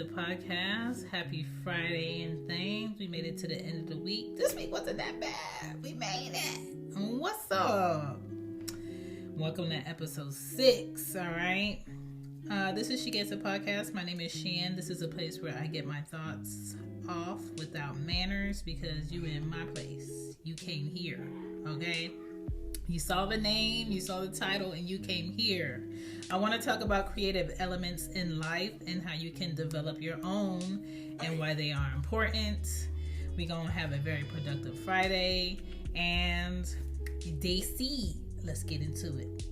the podcast. Happy Friday and things. We made it to the end of the week. This week wasn't that bad. We made it. What's up? Welcome to episode 6. All right. This is She Gets a Podcast. My name is Shan. This is a place where I get my thoughts off without manners because you were in my place. You came here. Okay. You saw the name, you saw the title, and you came here. I want to talk about creative elements in life and how you can develop your own and why they are important. We're going to have a very productive Friday and day C. Let's get into it.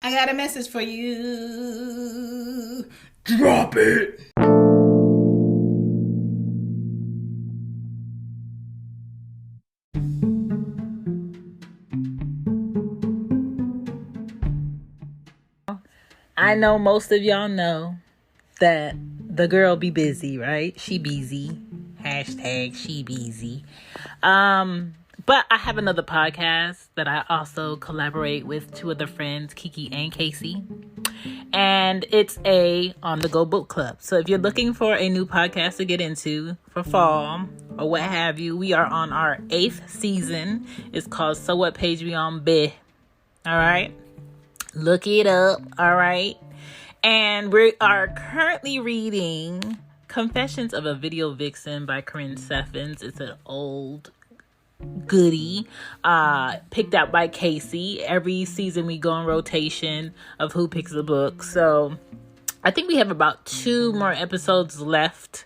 I got a message for you. Drop it. I know most of y'all know that the girl be busy, right? She busy. Hashtag she busy. But I have another podcast that I also collaborate with 2 other friends, Kiki and Casey. And it's a on-the-go book club. So if you're looking for a new podcast to get into for fall or what have you, we are on our 8th season. It's called So What Page We On Be. All right. Look it up. All right. And we are currently reading Confessions of a Video Vixen by Corinne Steffens. It's an old goodie picked out by Casey. Every season we go in rotation of who picks the book. So I think we have about 2 more episodes left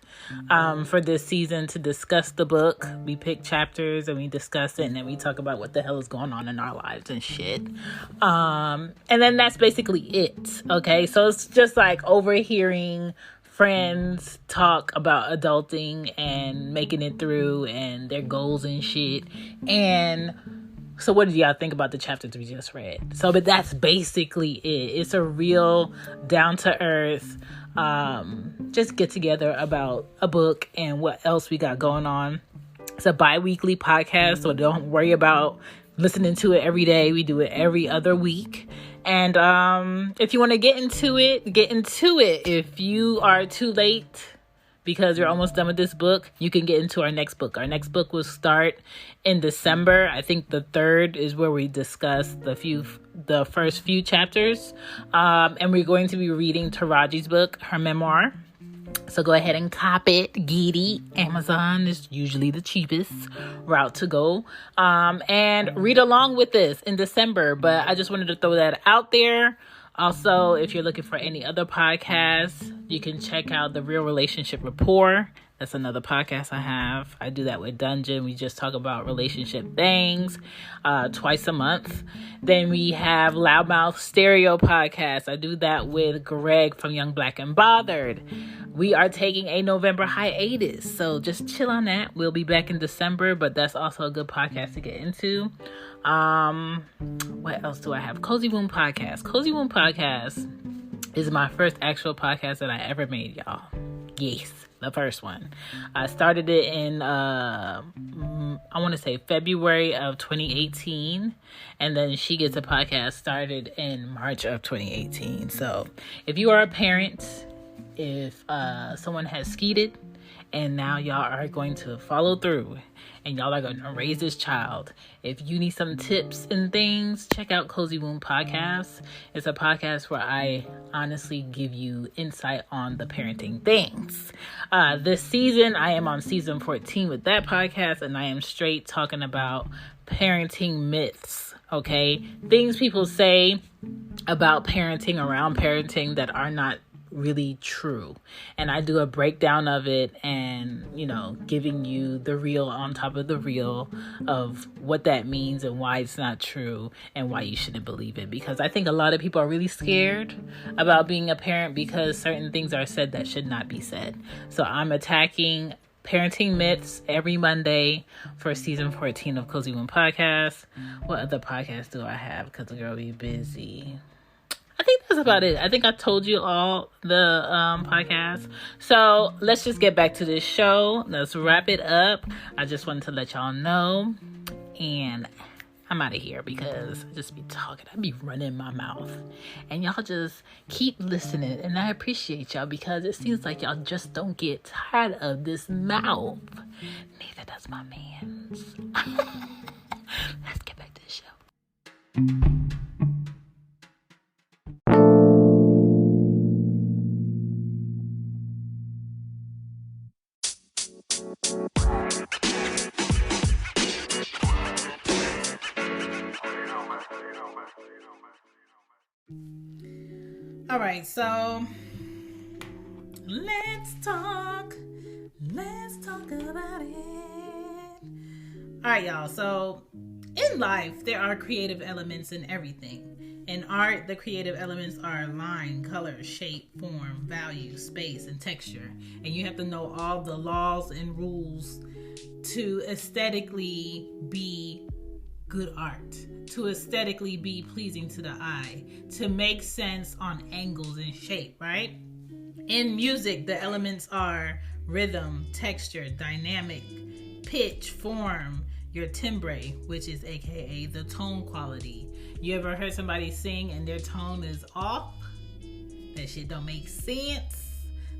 for this season to discuss the book. We pick chapters and we discuss it, and then we talk about what the hell is going on in our lives and shit. And then that's basically it. Okay, so it's just like overhearing friends talk about adulting and making it through and their goals and shit. And so what did y'all think about the chapters we just read? So, but that's basically it. It's a real down-to-earth just get together about a book and what else we got going on. It's a bi-weekly podcast, so don't worry about listening to it every day. We do it every other week. And if you want to get into it. If you are too late because you're almost done with this book, you can get into our next book. Our next book will start in December. I think the 3rd is where we discuss the first few chapters. And we're going to be reading Taraji's book, her memoir. So go ahead and cop it. Get it. Amazon is usually the cheapest route to go. And read along with this in December. But I just wanted to throw that out there. Also, if you're looking for any other podcasts, you can check out The Real Relationship Rapport. That's another podcast I have. I do that with Dungeon. We just talk about relationship things twice a month. Then we have Loudmouth Stereo Podcast. I do that with Greg from Young Black and Bothered. We are taking a November hiatus, so just chill on that. We'll be back in December, but that's also a good podcast to get into. What else do I have? Cozy Womb Podcast. Cozy Womb Podcast is my first actual podcast that I ever made, y'all. Yes, the first one. I started it in, I want to say February of 2018. And then She Gets a Podcast started in March of 2018. So if you are a parent, if someone has skeeted and now y'all are going to follow through and y'all are going to raise this child, if you need some tips and things, check out Cozy Womb Podcast. It's a podcast where I honestly give you insight on the parenting things. This season, I am on season 14 with that podcast, and I am straight talking about parenting myths, okay? Things people say about parenting, around parenting, that are not really true. And I do a breakdown of it and, giving you the real on top of the real of what that means and why it's not true and why you shouldn't believe it. Because I think a lot of people are really scared about being a parent because certain things are said that should not be said. So I'm attacking parenting myths every Monday for season 14 of Cozy Womb Podcast. What other podcasts do I have? Because the girl be busy. I think that's about it. I think I told you all the podcast. So let's just get back to this show. Let's wrap it up. I just wanted to let y'all know. And I'm out of here because I just be talking. I be running my mouth. And y'all just keep listening. And I appreciate y'all because it seems like y'all just don't get tired of this mouth. Neither does my man's. Let's get back to the show. All right, so let's talk about it. All right, y'all. So in life, there are creative elements in everything. In art, the creative elements are line, color, shape, form, value, space, and texture. And you have to know all the laws and rules to aesthetically be good art, to aesthetically be pleasing to the eye, to make sense on angles and shape, right? In music, the elements are rhythm, texture, dynamic, pitch, form, your timbre, which is aka the tone quality. You ever heard somebody sing and their tone is off? That shit don't make sense.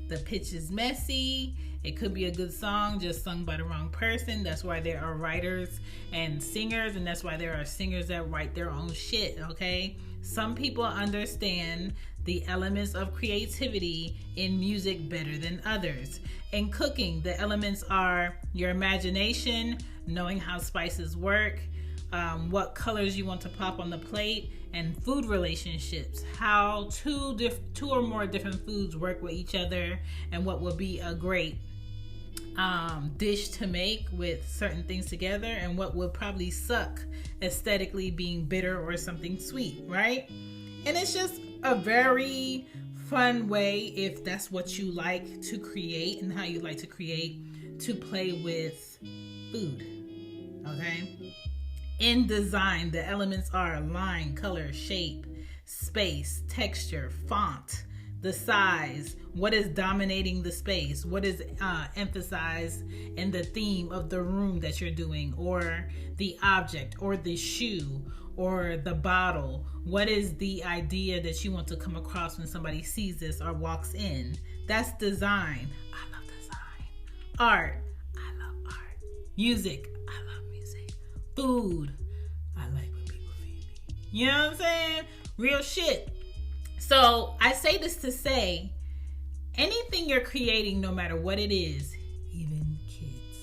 The pitch is messy. It could be a good song just sung by the wrong person. That's why there are writers and singers, and that's why there are singers that write their own shit, okay? Some people understand the elements of creativity in music better than others. In cooking, the elements are your imagination, knowing how spices work, what colors you want to pop on the plate, and food relationships, how two or more different foods work with each other, and what will be a great dish to make with certain things together, and what would probably suck aesthetically being bitter or something sweet, right? And it's just a very fun way, if that's what you like to create and how you like to create, to play with food, okay? In design, the elements are line, color, shape, space, texture, font, the size, what is dominating the space, what is emphasized in the theme of the room that you're doing, or the object, or the shoe, or the bottle. What is the idea that you want to come across when somebody sees this or walks in? That's design. I love design. Art. I love art. Music. I love music. Food. I like when people feed me. You know what I'm saying? Real shit. So I say this to say, anything you're creating, no matter what it is, even kids,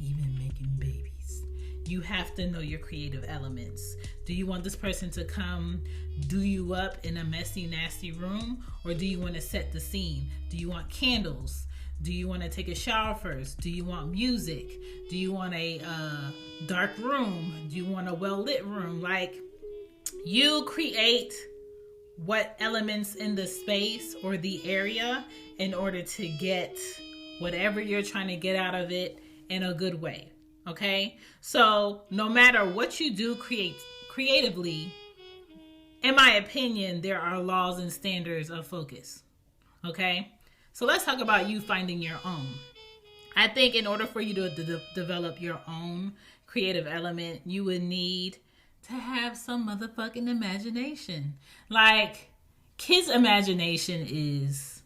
even making babies, you have to know your creative elements. Do you want this person to come do you up in a messy, nasty room? Or do you want to set the scene? Do you want candles? Do you want to take a shower first? Do you want music? Do you want a dark room? Do you want a well-lit room? Like, you create what elements in the space or the area in order to get whatever you're trying to get out of it in a good way. Okay? So no matter what you do creatively, in my opinion, there are laws and standards of focus. Okay? So let's talk about you finding your own. I think in order for you to develop your own creative element, you would need to have some motherfucking imagination. Like, kids' imagination is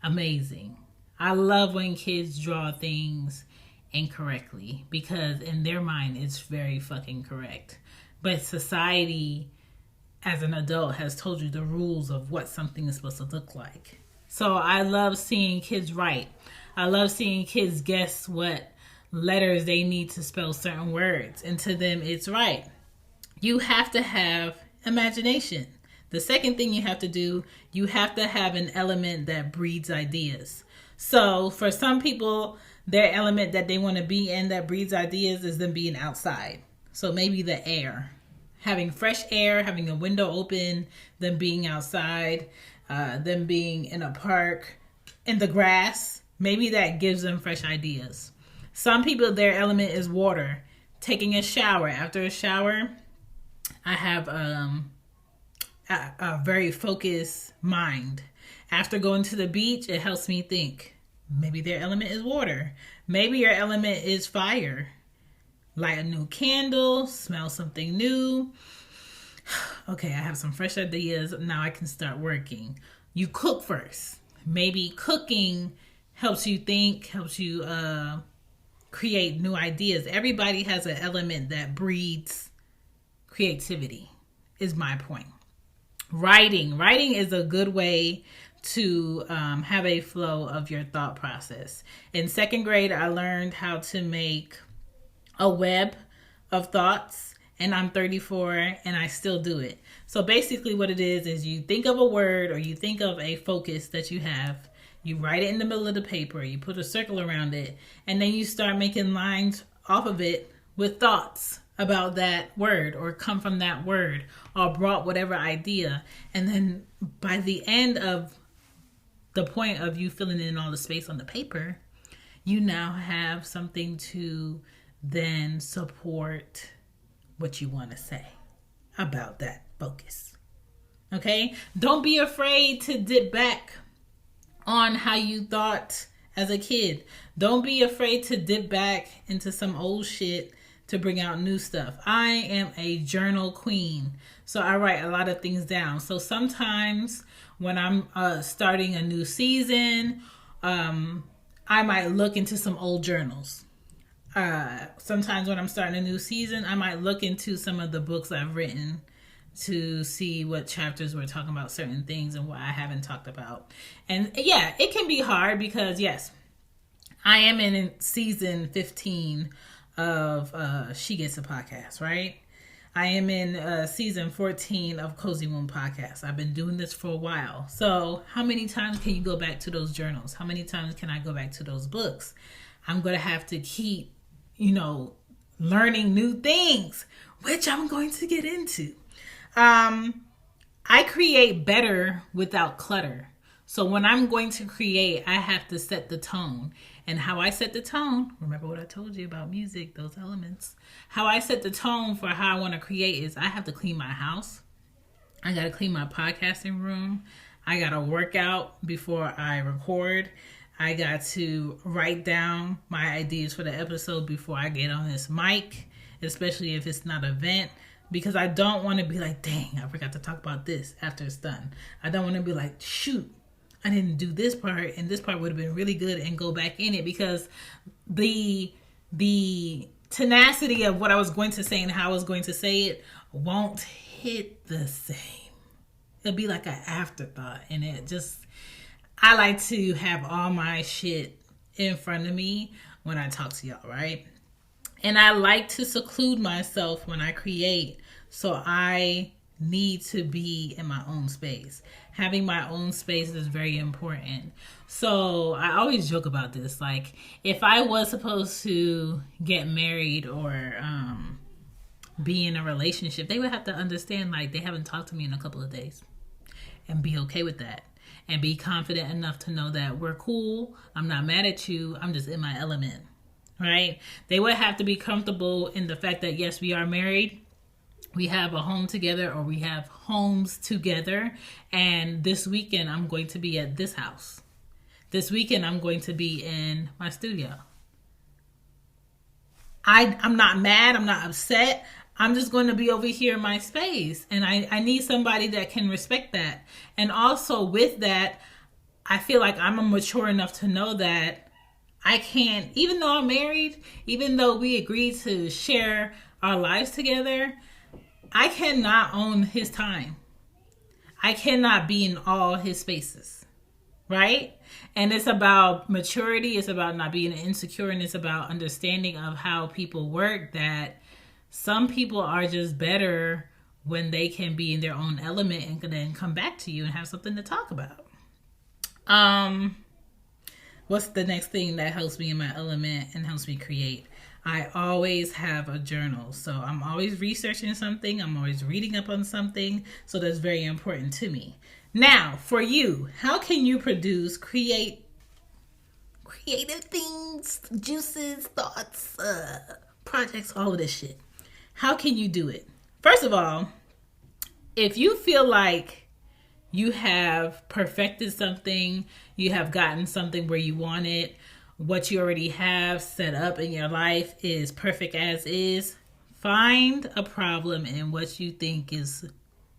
amazing. I love when kids draw things incorrectly because in their mind it's very fucking correct. But society as an adult has told you the rules of what something is supposed to look like. So I love seeing kids write. I love seeing kids guess what letters they need to spell certain words, and to them it's right. You have to have imagination. The second thing you have to do, you have to have an element that breeds ideas. So for some people, their element that they want to be in that breeds ideas is them being outside. So maybe the air, having fresh air, having a window open, them being outside, them being in a park, in the grass. Maybe that gives them fresh ideas. Some people, their element is water. Taking a shower. After a shower, I have a very focused mind. After going to the beach, it helps me think. Maybe their element is water. Maybe your element is fire. light a new candle, smell something new. Okay, I have some fresh ideas. Now I can start working. You cook first. Maybe cooking helps you think, helps you create new ideas. Everybody has an element that breeds creativity, is my point. Writing is a good way to have a flow of your thought process. In second grade, I learned how to make a web of thoughts, and I'm 34 and I still do it. So basically what it is you think of a word or you think of a focus that you have, you write it in the middle of the paper, you put a circle around it, and then you start making lines off of it with thoughts about that word or come from that word or brought whatever idea. And then by the end of the point of you filling in all the space on the paper, you now have something to then support what you want to say about that focus. Okay? Don't be afraid to dip back on how you thought as a kid. Don't be afraid to dip back into some old shit to bring out new stuff. I am a journal queen, so I write a lot of things down. So sometimes when I'm starting a new season, I might look into some old journals. Sometimes when I'm starting a new season, I might look into some of the books I've written to see what chapters we're talking about certain things and what I haven't talked about. And yeah, it can be hard because yes, I am in season 15 of She Gets a Podcast, right? I am in season 14 of Cozy Womb Podcast. I've been doing this for a while. So how many times can you go back to those journals? How many times can I go back to those books? I'm going to have to keep, learning new things, which I'm going to get into. I create better without clutter. So when I'm going to create, I have to set the tone. And how I set the tone, remember what I told you about music, those elements. How I set the tone for how I want to create is I have to clean my house. I got to clean my podcasting room. I got to work out before I record. I got to write down my ideas for the episode before I get on this mic, especially if it's not an event, because I don't want to be like, dang, I forgot to talk about this after it's done. I don't want to be like, shoot, I didn't do this part, and this part would have been really good, and go back in it, because the tenacity of what I was going to say and how I was going to say it won't hit the same. It'll be like an afterthought, and I like to have all my shit in front of me when I talk to y'all, right? And I like to seclude myself when I create, so I need to be in my own space. Having my own space is very important. So I always joke about this. Like, if I was supposed to get married or be in a relationship, they would have to understand, like, they haven't talked to me in a couple of days, and be okay with that. And be confident enough to know that we're cool. I'm not mad at you. I'm just in my element, right? They would have to be comfortable in the fact that, yes, we are married. We have a home together, or we have homes together. And this weekend, I'm going to be at this house. This weekend, I'm going to be in my studio. I'm not mad. I'm not upset. I'm just going to be over here in my space. And I need somebody that can respect that. And also with that, I feel like I'm mature enough to know that I can't, even though I'm married, even though we agreed to share our lives together, I cannot own his time. I cannot be in all his spaces, right? And it's about maturity. It's about not being insecure. And it's about understanding of how people work, that some people are just better when they can be in their own element and then come back to you and have something to talk about. What's the next thing that helps me in my element and helps me create? I always have a journal. So I'm always researching something. I'm always reading up on something. So that's very important to me. Now, for you, how can you produce, creative things, juices, thoughts, projects, all of this shit? How can you do it? First of all, if you feel like you have perfected something, you have gotten something where you want it, what you already have set up in your life is perfect as is. Find a problem in what you think is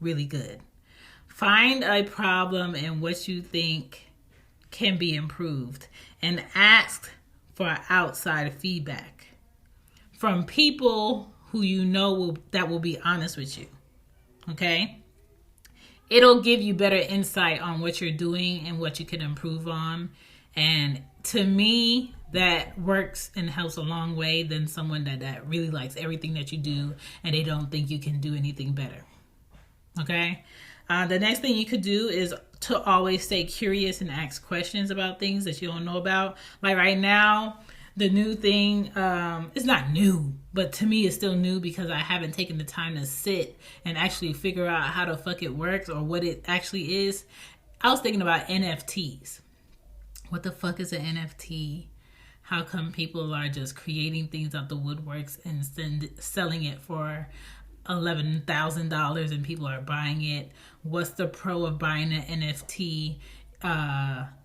really good. Find a problem in what you think can be improved and ask for outside feedback from people who you know that will be honest with you. Okay? It'll give you better insight on what you're doing and what you can improve on. And to me, that works and helps a long way than someone that really likes everything that you do and they don't think you can do anything better. Okay? The next thing you could do is to always stay curious and ask questions about things that you don't know about. Like right now, the new thing, it's not new, but to me it's still new because I haven't taken the time to sit and actually figure out how the fuck it works or what it actually is. I was thinking about NFTs. What the fuck is an NFT? How come people are just creating things out the woodworks and selling it for $11,000 and people are buying it? What's the pro of buying an NFT?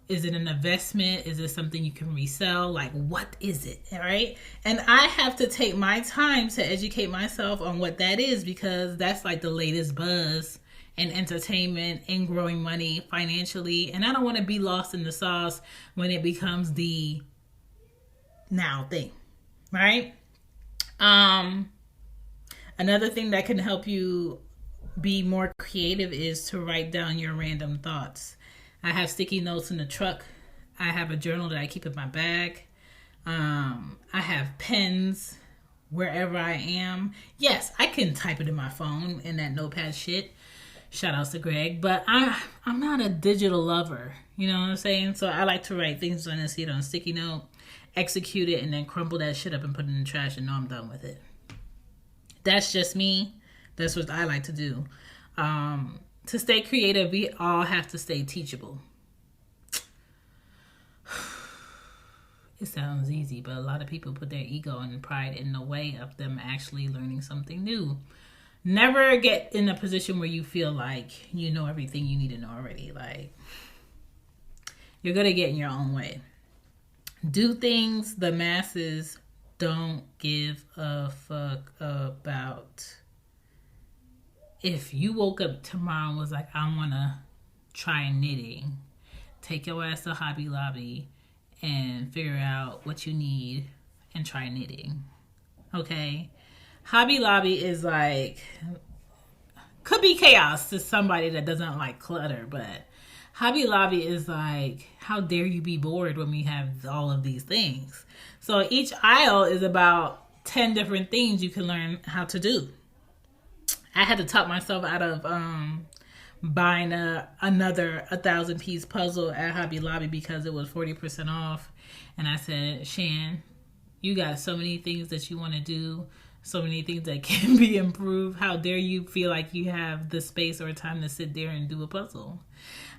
Is it an investment? Is it something you can resell? Like, what is it? All right. And I have to take my time to educate myself on what that is because that's like the latest buzz in entertainment and growing money financially. And I don't want to be lost in the sauce when it becomes the now thing. Right. Another thing that can help you be more creative is to write down your random thoughts. I have sticky notes in the truck. I have a journal that I keep in my bag. I have pens wherever I am. Yes, I can type it in my phone in that notepad shit. Shout outs to Greg. But I'm not a digital lover. You know what I'm saying? So I like to write things on and see it on a sticky note, execute it, and then crumple that shit up and put it in the trash and know I'm done with it. That's just me. That's what I like to do. To stay creative, we all have to stay teachable. It sounds easy, but a lot of people put their ego and pride in the way of them actually learning something new. Never get in a position where you feel like you know everything you need to know already. Like, you're going to get in your own way. Do things the masses don't give a fuck about. If you woke up tomorrow and was like, I want to try knitting, take your ass to Hobby Lobby and figure out what you need and try knitting. Okay? Hobby Lobby is like, could be chaos to somebody that doesn't like clutter, but Hobby Lobby is like, how dare you be bored when we have all of these things? So each aisle is about 10 different things you can learn how to do. I had to talk myself out of buying another 1,000-piece puzzle at Hobby Lobby because it was 40% off. And I said, Shan, you got so many things that you want to do, so many things that can be improved. How dare you feel like you have the space or time to sit there and do a puzzle?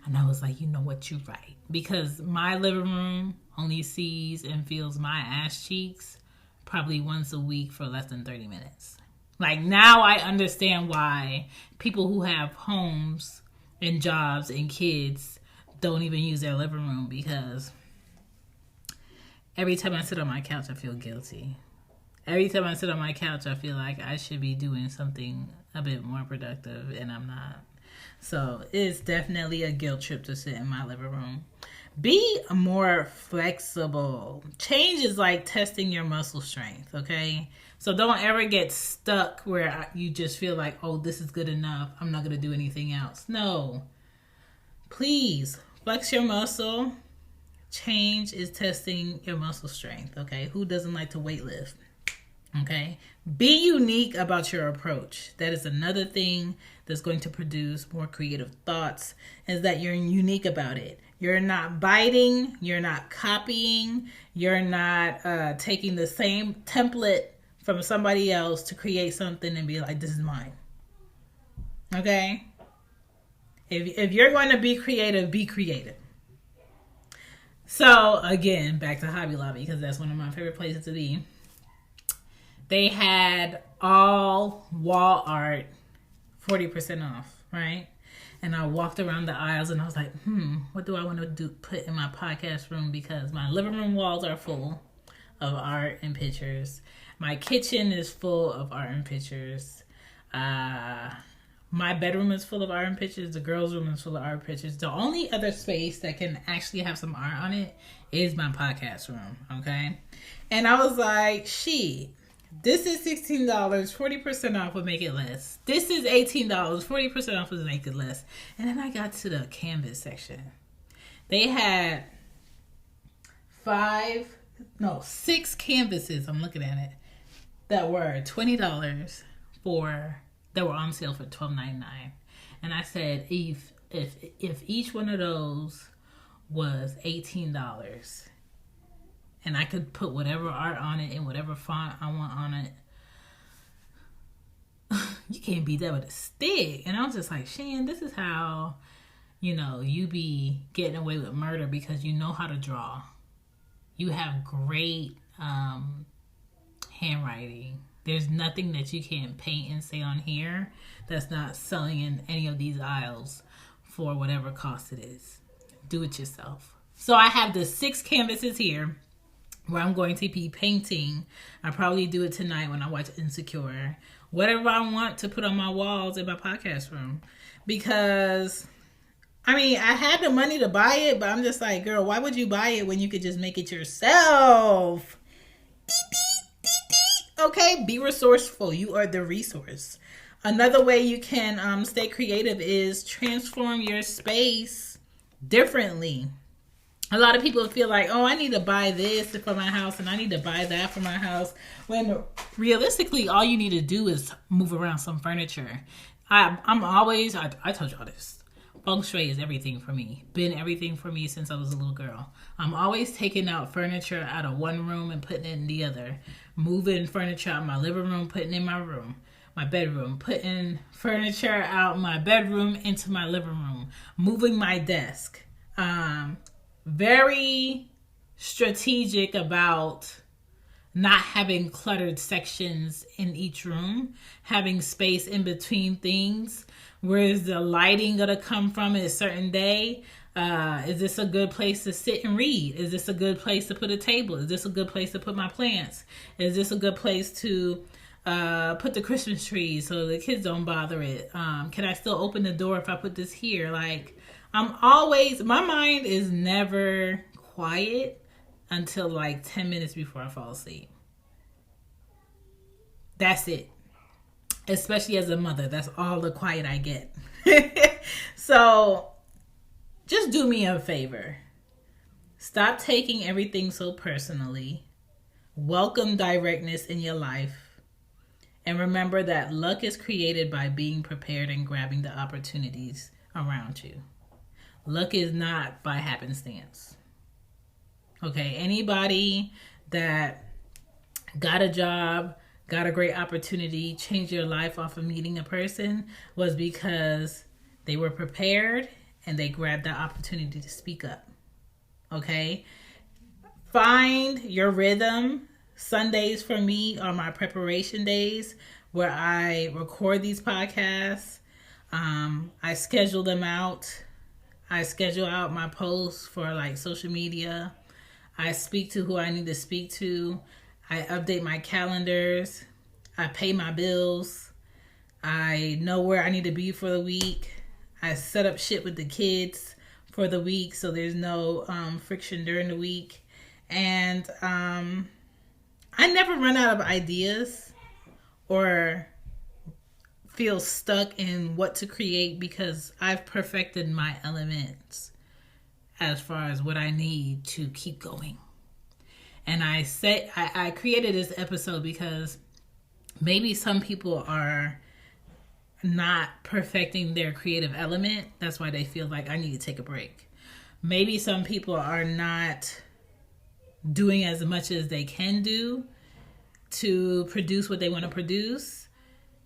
And I was like, you know what, you're right. Because my living room only sees and feels my ass cheeks probably once a week for less than 30 minutes. Like, now I understand why people who have homes and jobs and kids don't even use their living room, because every time I sit on my couch, I feel guilty. Every time I sit on my couch, I feel like I should be doing something a bit more productive, and I'm not. So it's definitely a guilt trip to sit in my living room. Be more flexible. Change is like testing your muscle strength, okay? So don't ever get stuck where you just feel like, oh, this is good enough, I'm not going to do anything else. No. Please, flex your muscle. Change is testing your muscle strength, okay? Who doesn't like to weightlift? Okay? Be unique about your approach. That is another thing that's going to produce more creative thoughts, is that you're unique about it. You're not biting. You're not copying. You're not taking the same template from somebody else to create something and be like, this is mine. Okay? If you're going to be creative, be creative. So, again, back to Hobby Lobby, because that's one of my favorite places to be. They had all wall art 40% off, right? And I walked around the aisles and I was like, what do I want to put in my podcast room? Because my living room walls are full of art and pictures. My kitchen is full of art and pictures. My bedroom is full of art and pictures. The girls' room is full of art and pictures. The only other space that can actually have some art on it is my podcast room, okay? And I was like, this is $16, 40% off would make it less. This is $18, 40% off would make it less. And then I got to the canvas section. They had 6 canvases, I'm looking at it, that were $20 that were on sale for $12.99. And I said, if each one of those was $18 and I could put whatever art on it and whatever font I want on it, you can't beat that with a stick. And I was just like, Shan, this is how, you be getting away with murder, because you know how to draw. You have great handwriting. There's nothing that you can't paint and say on here that's not selling in any of these aisles for whatever cost it is. Do it yourself. So I have the 6 canvases here where I'm going to be painting. I probably do it tonight when I watch Insecure. Whatever I want to put on my walls in my podcast room. Because, I had the money to buy it, but I'm just like, girl, why would you buy it when you could just make it yourself? Okay, be resourceful. You are the resource. Another way you can stay creative is transform your space differently. A lot of people feel like, I need to buy this for my house and I need to buy that for my house. When realistically, all you need to do is move around some furniture. I told y'all this. Feng Shui is everything for me. Been everything for me since I was a little girl. I'm always taking out furniture out of one room and putting it in the other. Moving furniture out of my living room, putting it in my room. My bedroom. Putting furniture out my bedroom into my living room. Moving my desk. Very strategic about not having cluttered sections in each room. Having space in between things. Where is the lighting going to come from at a certain day? Is this a good place to sit and read? Is this a good place to put a table? Is this a good place to put my plants? Is this a good place to put the Christmas tree so the kids don't bother it? Can I still open the door if I put this here? My mind is never quiet until 10 minutes before I fall asleep. That's it. Especially as a mother, that's all the quiet I get. So just do me a favor. Stop taking everything so personally. Welcome directness in your life. And remember that luck is created by being prepared and grabbing the opportunities around you. Luck is not by happenstance. Okay, anybody that got a job, got a great opportunity, changed your life off of meeting a person was because they were prepared and they grabbed that opportunity to speak up. Okay? Find your rhythm. Sundays for me are my preparation days where I record these podcasts. I schedule them out. I schedule out my posts for social media. I speak to who I need to speak to. I update my calendars. I pay my bills. I know where I need to be for the week. I set up shit with the kids for the week so there's no friction during the week. And I never run out of ideas or feel stuck in what to create because I've perfected my elements as far as what I need to keep going. And I created this episode because maybe some people are not perfecting their creative element. That's why they feel like I need to take a break. Maybe some people are not doing as much as they can do to produce what they want to produce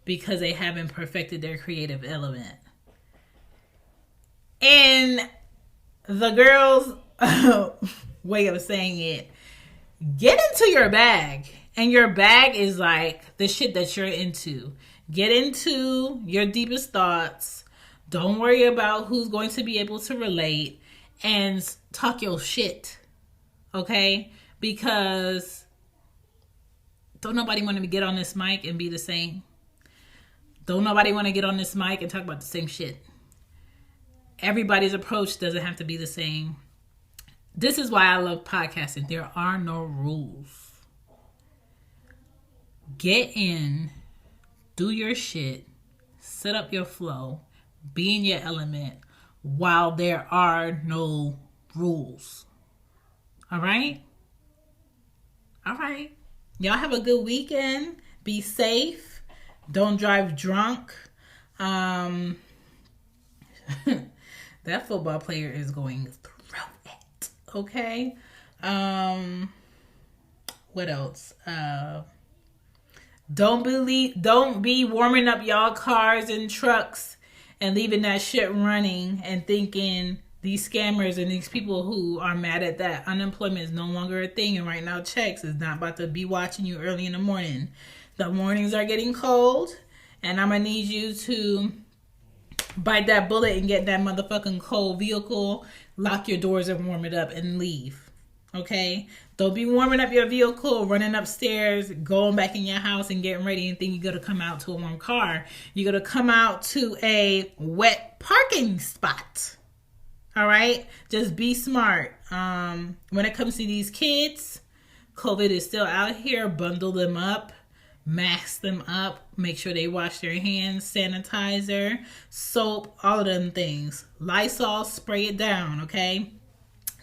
because they haven't perfected their creative element. And the girls' way of saying it, get into your bag. And your bag is the shit that you're into. Get into your deepest thoughts. Don't worry about who's going to be able to relate and talk your shit. Okay? Because don't nobody want to get on this mic and be the same. Don't nobody want to get on this mic and talk about the same shit. Everybody's approach doesn't have to be the same. This is why I love podcasting. There are no rules. Get in, do your shit, set up your flow, be in your element while there are no rules. All right? All right. Y'all have a good weekend. Be safe. Don't drive drunk. That football player is going through it. Okay? What else? Don't be warming up y'all cars and trucks and leaving that shit running and thinking these scammers and these people who are mad at that unemployment is no longer a thing and right now checks is not about to be watching you early in the morning. The mornings are getting cold and I'm gonna need you to bite that bullet and get that motherfucking cold vehicle, lock your doors and warm it up and leave. Okay? Don't be warming up your vehicle, running upstairs, going back in your house and getting ready and think you're going to come out to a warm car. You're going to come out to a wet parking spot. All right? Just be smart. When it comes to these kids, COVID is still out here. Bundle them up. Mask them up. Make sure they wash their hands. Sanitizer, soap, all of them things. Lysol, spray it down, okay?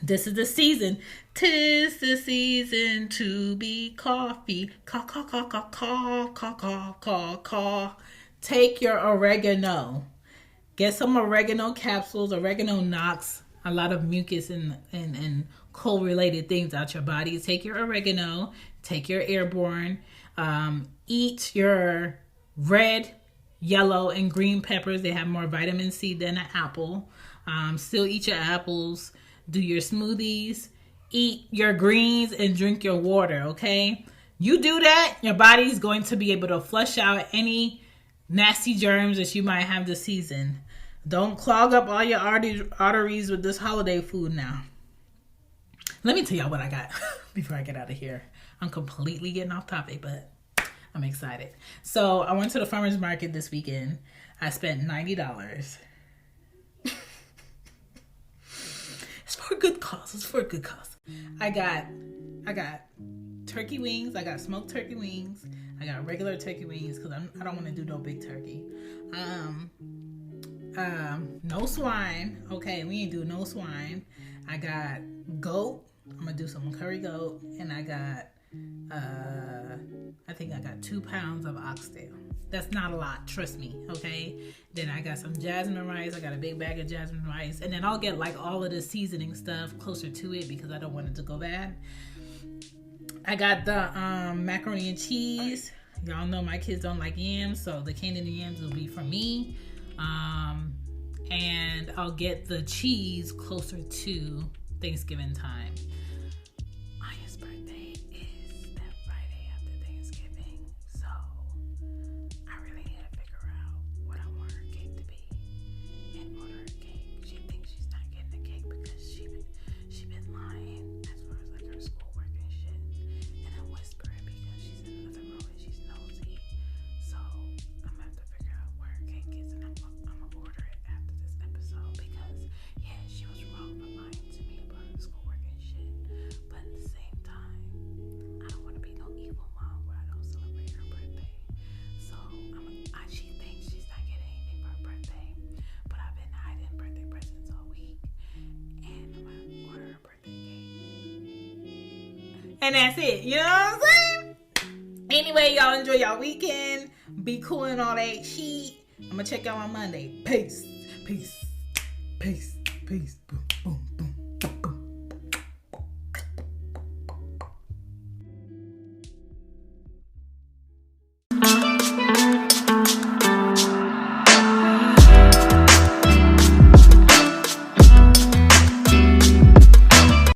This is the season. 'Tis the season to be coffee. Caw, caw, caw, caw, caw, caw, caw, caw, caw. Take your oregano. Get some oregano capsules. Oregano knocks a lot of mucus and cold-related things out your body. Take your oregano. Take your airborne. Eat your red, yellow, and green peppers. They have more vitamin C than an apple. Still eat your apples. Do your smoothies, eat your greens, and drink your water, okay? You do that, your body's going to be able to flush out any nasty germs that you might have this season. Don't clog up all your arteries with this holiday food now. Let me tell y'all what I got before I get out of here. I'm completely getting off topic, but I'm excited. So I went to the farmer's market this weekend. I spent $90. It's for a good cause. It's for a good cause. I got turkey wings. I got smoked turkey wings. I got regular turkey wings because I don't want to do no big turkey. No swine. Okay, we ain't do no swine. I got goat. I'm gonna do some curry goat, and I got I think I got 2 pounds of oxtail. That's not a lot, trust me, okay? Then I got some jasmine rice. I got a big bag of jasmine rice. And then I'll get like all of the seasoning stuff closer to it because I don't want it to go bad. I got the macaroni and cheese. Y'all know my kids don't like yams, so the candied yams will be for me. And I'll get the cheese closer to Thanksgiving time. Aya's birthday is that Friday after Thanksgiving, so I really need to figure out what I want her cake to be and order a cake. She thinks she's not getting a cake because she been lying as far as like her schoolwork and shit, and I'm whispering because she's in another room and she's nosy. So I'm gonna have to figure out where her cake is, and I'm gonna order it after this episode because yeah, she was wrong for lying to me about her schoolwork and shit. But at the same time, I don't want to be no evil mom where I don't celebrate her birthday. So she thinks she's not getting anything for her birthday, but I've been hiding birthday presents all week, and I'm gonna order her birthday cake. And that's it. You know what I'm saying? Anyway, y'all enjoy y'all weekend. Be cool and all that shit. I'm gonna check y'all on Monday. Peace. Peace. Peace. Peace. Boom. Boom. Boom.